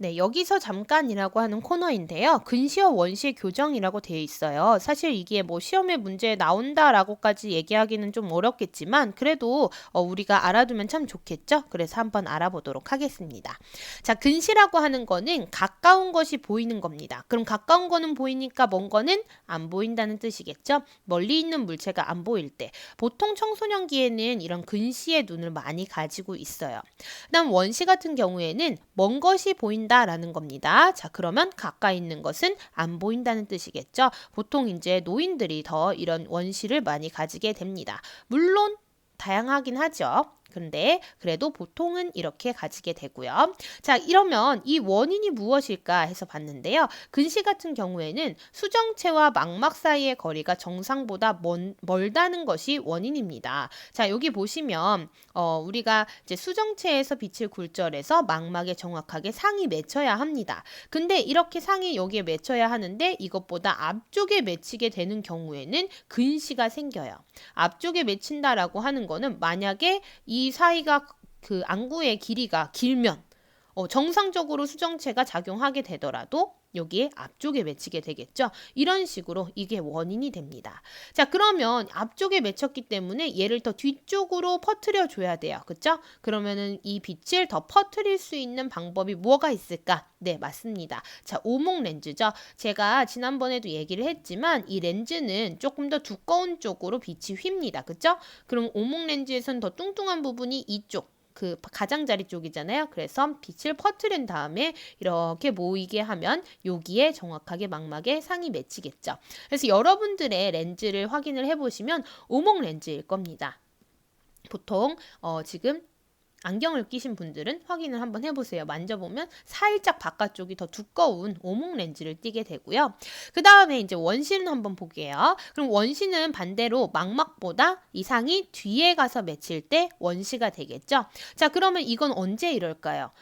네, 여기서 잠깐이라고 하는 코너인데요. 근시와 원시의 교정이라고 되어 있어요. 사실 이게 뭐 시험에 문제에 나온다라고까지 얘기하기는 좀 어렵겠지만 그래도 우리가 알아두면 참 좋겠죠? 그래서 한번 알아보도록 하겠습니다. 자, 근시라고 하는 거는 가까운 것이 보이는 겁니다. 그럼 가까운 거는 보이니까 먼 거는 안 보인다는 뜻이겠죠? 멀리 있는 물체가 안 보일 때 보통 청소년기에는 이런 근시의 눈을 많이 가지고 있어요. 그다음 원시 같은 경우에는 먼 것이 보인다라는 겁니다. 자, 그러면 가까이 있는 것은 안 보인다는 뜻이겠죠. 보통 이제 노인들이 더 이런 원시를 많이 가지게 됩니다. 물론 다양하긴 하죠. 근데 그래도 보통은 이렇게 가지게 되고요. 자, 이러면 이 원인이 무엇일까 해서 봤는데요. 근시 같은 경우에는 수정체와 망막 사이의 거리가 정상보다 멀다는 것이 원인입니다. 자, 여기 보시면 우리가 이제 수정체에서 빛을 굴절해서 망막에 정확하게 상이 맺혀야 합니다. 근데 이렇게 상이 여기에 맺혀야 하는데 이것보다 앞쪽에 맺히게 되는 경우에는 근시가 생겨요. 앞쪽에 맺힌다라고 하는 거는 만약에 이 사이가 그 안구의 길이가 길면 정상적으로 수정체가 작용하게 되더라도 여기에 앞쪽에 맺히게 되겠죠. 이런 식으로 이게 원인이 됩니다. 자, 그러면 앞쪽에 맺혔기 때문에 얘를 더 뒤쪽으로 퍼뜨려 줘야 돼요. 그렇죠? 그러면은 이 빛을 더 퍼뜨릴 수 있는 방법이 뭐가 있을까? 네, 맞습니다. 자, 오목 렌즈죠. 제가 지난번에도 얘기를 했지만 이 렌즈는 조금 더 두꺼운 쪽으로 빛이 휩니다. 그렇죠? 그럼 오목 렌즈에서는 더 뚱뚱한 부분이 이쪽 그 가장자리 쪽이잖아요. 그래서 빛을 퍼뜨린 다음에 이렇게 모이게 하면 여기에 정확하게 망막에 상이 맺히겠죠. 그래서 여러분들의 렌즈를 확인을 해보시면 오목 렌즈일 겁니다. 보통 지금 안경을 끼신 분들은 확인을 한번 해보세요. 만져보면 살짝 바깥쪽이 더 두꺼운 오목 렌즈를 띠게 되고요. 그 다음에 이제 원시는 한번 볼게요. 그럼 원시는 반대로 망막보다 이 상이 뒤에 가서 맺힐 때 원시가 되겠죠. 자, 그러면 이건 언제 이럴까요?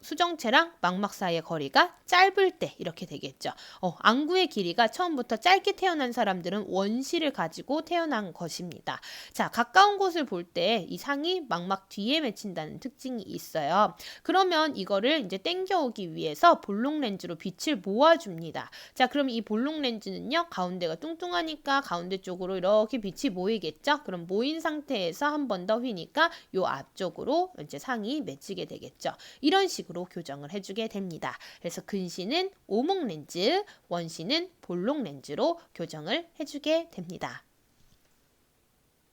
수정체랑 망막 사이의 거리가 짧을 때 이렇게 되겠죠. 안구의 길이가 처음부터 짧게 태어난 사람들은 원시를 가지고 태어난 것입니다. 자, 가까운 곳을 볼 때 이 상이 망막 뒤에 맺힌다는 특징이 있어요. 그러면 이거를 이제 당겨오기 위해서 볼록 렌즈로 빛을 모아줍니다. 자, 그럼 이 볼록 렌즈는요, 가운데가 뚱뚱하니까 가운데 쪽으로 이렇게 빛이 모이겠죠. 그럼 모인 상태에서 한 번 더 휘니까 요 앞쪽으로 이제 상이 맺히게 되겠죠. 이런 식으로 교정을 해주게 됩니다. 그래서 근시는 오목 렌즈, 원시는 볼록 렌즈로 교정을 해주게 됩니다.